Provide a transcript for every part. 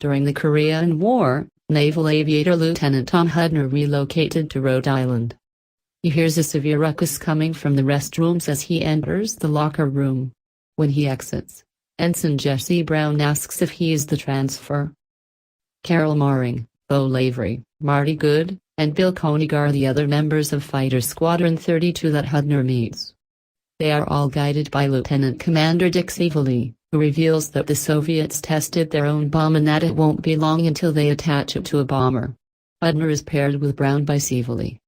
During the Korean War, Naval Aviator Lieutenant Tom Hudner relocated to Rhode Island. He hears a severe ruckus coming from the restrooms as he enters the locker room. When he exits, Ensign Jesse Brown asks if he is the transfer. Carol Maring, Bo Lavery, Marty Good, and Bill Koenig are the other members of Fighter Squadron 32 that Hudner meets. They are all guided by Lieutenant Commander Dick Sfi-ci, who reveals that the Soviets tested their own bomb and that it won't be long until they attach it to a bomber. Hudner is paired with Brown by Sfi-ci.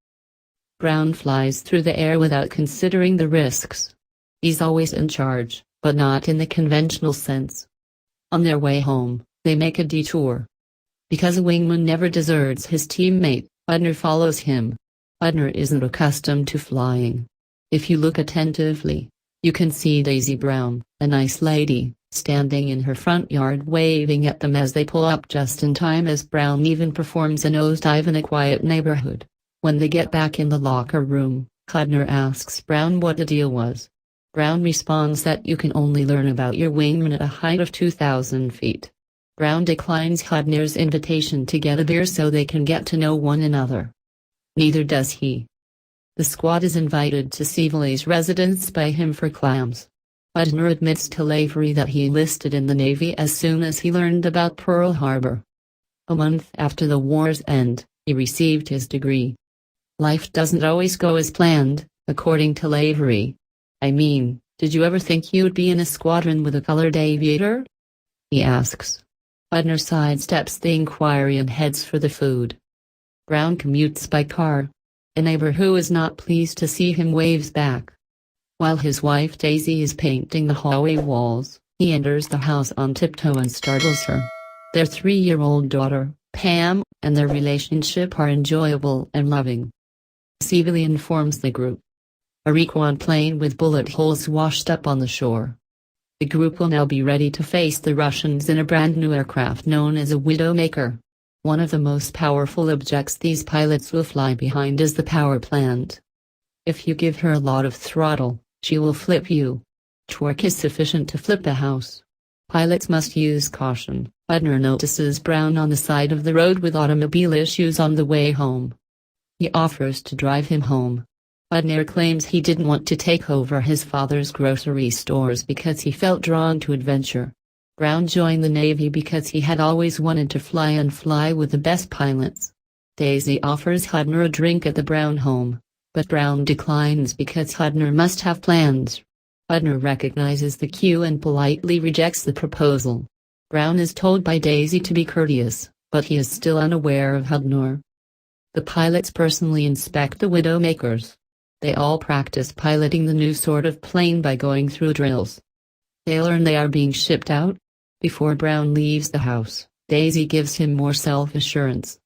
Brown flies through the air without considering the risks. He's always in charge, but not in the conventional sense. On their way home, they make a detour. Because a wingman never deserts his teammate, Hudner follows him. Hudner isn't accustomed to flying. If you look attentively, you can see Daisy Brown, a nice lady, standing in her front yard waving at them as they pull up just in time as Brown even performs a nosedive in a quiet neighborhood. When they get back in the locker room, Hudner asks Brown what the deal was. Brown responds that you can only learn about your wingman at a height of 2,000 feet. Brown declines Hudner's invitation to get a beer so they can get to know one another. Neither does he. The squad is invited to Sfi-ci's residence by him for clams. Hudner admits to Lavery that he enlisted in the Navy as soon as he learned about Pearl Harbor. A month after the war's end, he received his degree. Life doesn't always go as planned, according to Lavery. I mean, did you ever think you'd be in a squadron with a colored aviator? He asks. Hudner sidesteps the inquiry and heads for the food. Brown commutes by car. A neighbor who is not pleased to see him waves back. While his wife Daisy is painting the hallway walls, he enters the house on tiptoe and startles her. Their 3-year-old daughter, Pam, and their relationship are enjoyable and loving. Sfi-ci informs the group. A recon plane with bullet holes washed up on the shore. The group will now be ready to face the Russians in a brand new aircraft known as a Widowmaker. One of the most powerful objects these pilots will fly behind is the power plant. If you give her a lot of throttle, she will flip you. Torque is sufficient to flip a house. Pilots must use caution. Hudner notices Brown on the side of the road with automobile issues on the way home. He offers to drive him home. Hudner claims he didn't want to take over his father's grocery stores because he felt drawn to adventure. Brown joined the Navy because he had always wanted to fly and fly with the best pilots. Daisy offers Hudner a drink at the Brown home, but Brown declines because Hudner must have plans. Hudner recognizes the cue and politely rejects the proposal. Brown is told by Daisy to be courteous, but he is still unaware of Hudner. The pilots personally inspect the Widowmakers. They all practice piloting the new sort of plane by going through drills. They learn they are being shipped out. Before Brown leaves the house, Daisy gives him more self-assurance.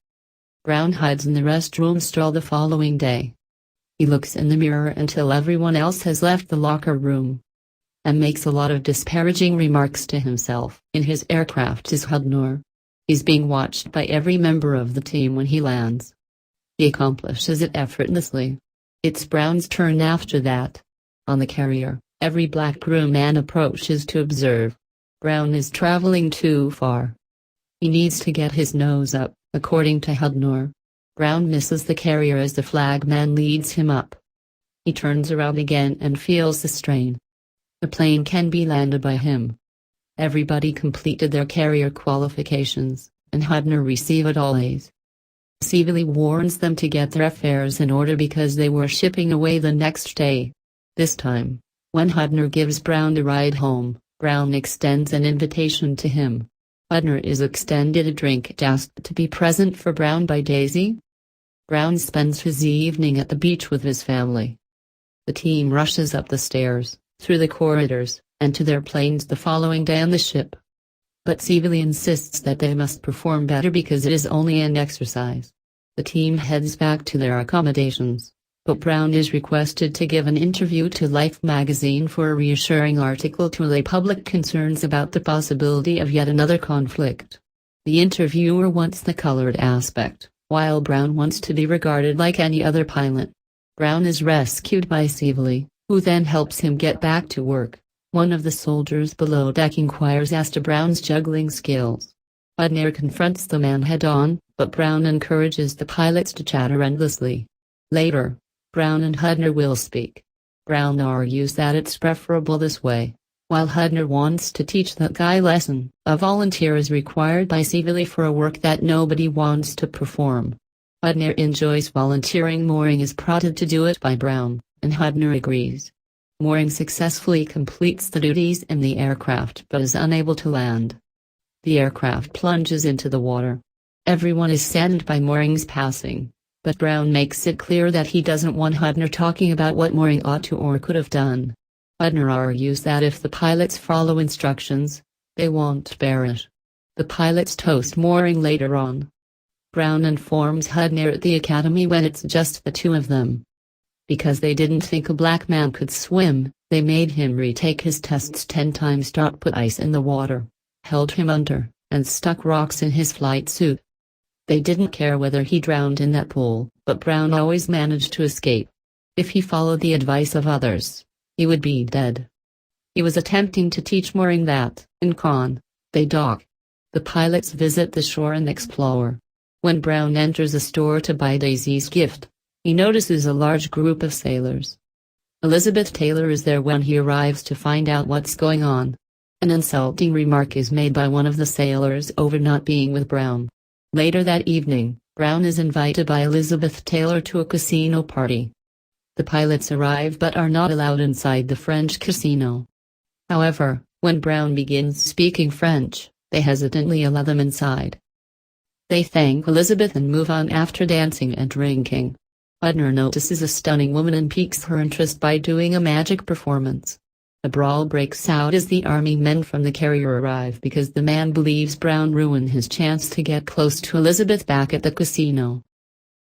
Brown hides in the restroom stall the following day. He looks in the mirror until everyone else has left the locker room, and makes a lot of disparaging remarks to himself. In his aircraft is Hudner. He's being watched by every member of the team when he lands. He accomplishes it effortlessly. It's Brown's turn after that. On the carrier, every black crewman approaches to observe. Brown is traveling too far. He needs to get his nose up, according to Hudner. Brown misses the carrier as the flagman leads him up. He turns around again and feels the strain. The plane can be landed by him. Everybody completed their carrier qualifications, and Hudner received all A's. Sfi-ci warns them to get their affairs in order because they were shipping away the next day. This time, when Hudner gives Brown a ride home, Brown extends an invitation to him. Hudner is extended a drink asked to be present for Brown by Daisy. Brown spends his evening at the beach with his family. The team rushes up the stairs, through the corridors, and to their planes the following day on the ship. But Sfi-ci insists that they must perform better because it is only an exercise. The team heads back to their accommodations, but Brown is requested to give an interview to Life magazine for a reassuring article to allay public concerns about the possibility of yet another conflict. The interviewer wants the colored aspect, while Brown wants to be regarded like any other pilot. Brown is rescued by Sfi-ci, who then helps him get back to work. One of the soldiers below deck inquires as to Brown's juggling skills. Hudner confronts the man head-on, but Brown encourages the pilots to chatter endlessly. Later, Brown and Hudner will speak. Brown argues that it's preferable this way, while Hudner wants to teach that guy lesson. A volunteer is required by Sfi-ci for a work that nobody wants to perform. Hudner enjoys volunteering. Mooring is prodded to do it by Brown, and Hudner agrees. Mooring successfully completes the duties in the aircraft but is unable to land. The aircraft plunges into the water. Everyone is saddened by Mooring's passing, but Brown makes it clear that he doesn't want Hudner talking about what Mooring ought to or could have done. Hudner argues that if the pilots follow instructions, they won't bear it. The pilots toast Mooring later on. Brown informs Hudner at the academy when it's just the two of them. Because they didn't think a black man could swim, they made him retake his tests 10 times. Put ice in the water, held him under, and stuck rocks in his flight suit. They didn't care whether he drowned in that pool, but Brown always managed to escape. If he followed the advice of others, he would be dead. He was attempting to teach Mooring that, in con, they dock. The pilots visit the shore and explore. When Brown enters a store to buy Daisy's gift, he notices a large group of sailors. Elizabeth Taylor is there when he arrives to find out what's going on. An insulting remark is made by one of the sailors over not being with Brown. Later that evening, Brown is invited by Elizabeth Taylor to a casino party. The pilots arrive but are not allowed inside the French casino. However, when Brown begins speaking French, they hesitantly allow them inside. They thank Elizabeth and move on after dancing and drinking. Hudner notices a stunning woman and piques her interest by doing a magic performance. A brawl breaks out as the army men from the carrier arrive because the man believes Brown ruined his chance to get close to Elizabeth back at the casino.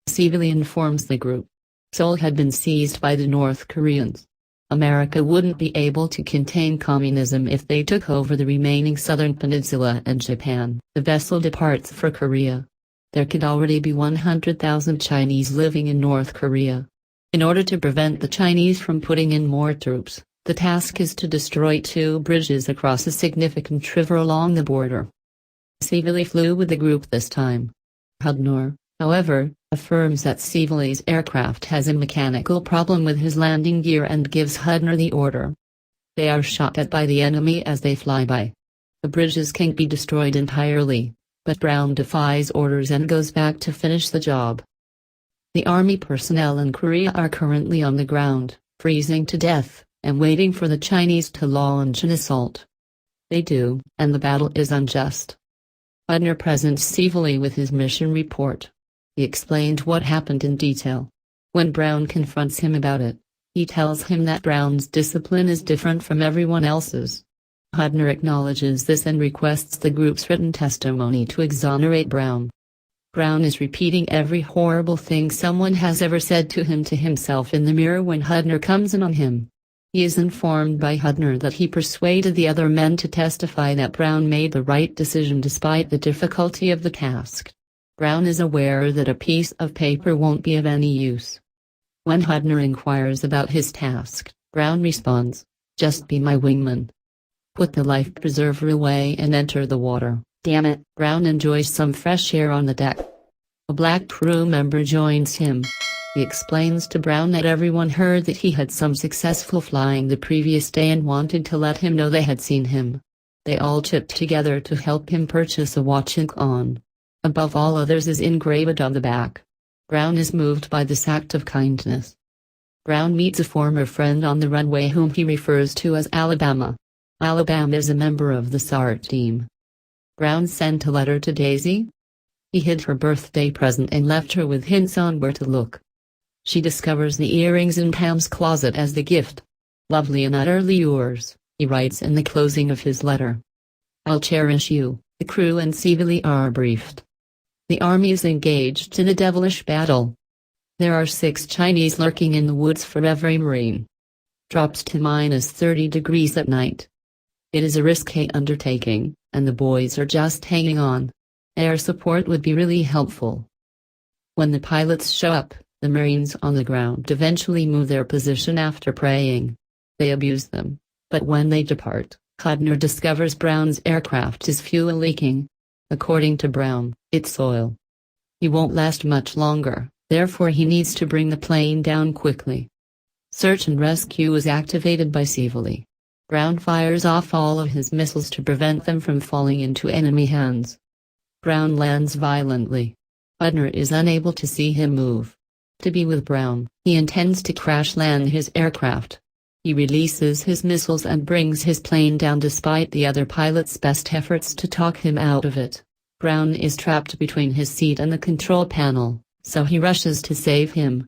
Sfi-ci informs the group. Seoul had been seized by the North Koreans. America wouldn't be able to contain communism if they took over the remaining southern peninsula and Japan. The vessel departs for Korea. There could already be 100,000 Chinese living in North Korea. In order to prevent the Chinese from putting in more troops, the task is to destroy 2 bridges across a significant river along the border. Sfi-ci flew with the group this time. Hudner, however, affirms that Sfi-ci's aircraft has a mechanical problem with his landing gear and gives Hudner the order. They are shot at by the enemy as they fly by. The bridges can't be destroyed entirely, but Brown defies orders and goes back to finish the job. The army personnel in Korea are currently on the ground, freezing to death, and waiting for the Chinese to launch an assault. They do, and the battle is unjust. Hudner presents Sfi-ci with his mission report. He explained what happened in detail. When Brown confronts him about it, he tells him that Brown's discipline is different from everyone else's. Hudner acknowledges this and requests the group's written testimony to exonerate Brown. Brown is repeating every horrible thing someone has ever said to himself in the mirror when Hudner comes in on him. He is informed by Hudner that he persuaded the other men to testify that Brown made the right decision despite the difficulty of the task. Brown is aware that a piece of paper won't be of any use. When Hudner inquires about his task, Brown responds, "Just be my wingman. Put the life preserver away and enter the water." Damn it. Brown enjoys some fresh air on the deck. A black crew member joins him. He explains to Brown that everyone heard that he had some successful flying the previous day and wanted to let him know they had seen him. They all chipped together to help him purchase a watch on. Above all others is engraved on the back. Brown is moved by this act of kindness. Brown meets a former friend on the runway whom he refers to as Alabama. Alabama is a member of the SART team. Brown sent a letter to Daisy. He hid her birthday present and left her with hints on where to look. She discovers the earrings in Pam's closet as the gift. "Lovely and utterly yours," he writes in the closing of his letter. "I'll cherish you." The crew and Sfi-ci are briefed. The army is engaged in a devilish battle. There are 6 Chinese lurking in the woods for every Marine. Drops to -30 degrees at night. It is a risky undertaking, and the boys are just hanging on. Air support would be really helpful. When the pilots show up, the Marines on the ground eventually move their position after praying. They abuse them, but when they depart, Hudner discovers Brown's aircraft is fuel leaking. According to Brown, it's oil. He won't last much longer, therefore he needs to bring the plane down quickly. Search and rescue is activated by Sfi-ci. Brown fires off all of his missiles to prevent them from falling into enemy hands. Brown lands violently. Hudner is unable to see him move. To be with Brown, he intends to crash land his aircraft. He releases his missiles and brings his plane down despite the other pilot's best efforts to talk him out of it. Brown is trapped between his seat and the control panel, so he rushes to save him.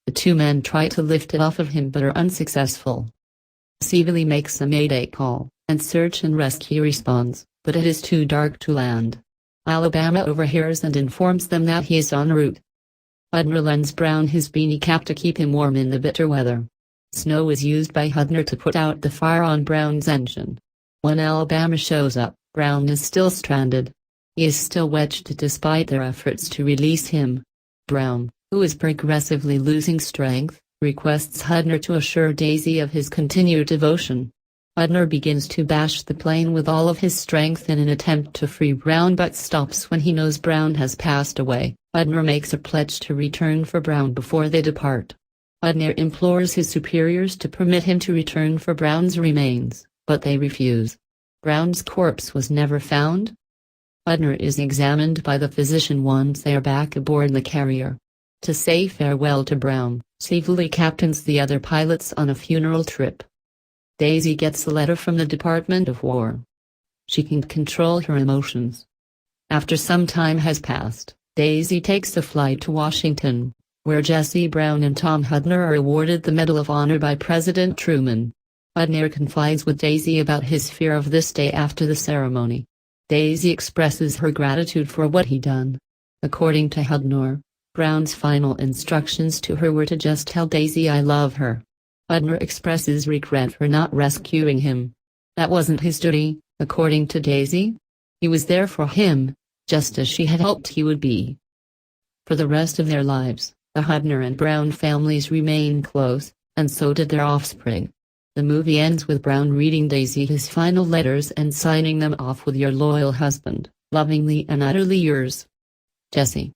The two men try to lift it off of him but are unsuccessful. Sfi-ci makes a mayday call, and search and rescue responds, but it is too dark to land. Alabama overhears and informs them that he is en route. Hudner lends Brown his beanie cap to keep him warm in the bitter weather. Snow is used by Hudner to put out the fire on Brown's engine. When Alabama shows up, Brown is still stranded. He is still wedged despite their efforts to release him. Brown, who is progressively losing strength, requests Hudner to assure Daisy of his continued devotion. Hudner begins to bash the plane with all of his strength in an attempt to free Brown but stops when he knows Brown has passed away. Hudner makes a pledge to return for Brown before they depart. Hudner implores his superiors to permit him to return for Brown's remains, but they refuse. Brown's corpse was never found. Hudner is examined by the physician once they are back aboard the carrier. To say farewell to Brown, Sfi-ci captains the other pilots on a funeral trip. Daisy gets a letter from the Department of War. She can control her emotions. After some time has passed, Daisy takes a flight to Washington, where Jesse Brown and Tom Hudner are awarded the Medal of Honor by President Truman. Hudner confides with Daisy about his fear of this day after the ceremony. Daisy expresses her gratitude for what he done. According to Hudner, Brown's final instructions to her were to just tell Daisy I love her. Hudner expresses regret for not rescuing him. That wasn't his duty, according to Daisy. He was there for him, just as she had hoped he would be. For the rest of their lives, the Hudner and Brown families remain close, and so did their offspring. The movie ends with Brown reading Daisy his final letters and signing them off with "Your loyal husband, lovingly and utterly yours, Jesse."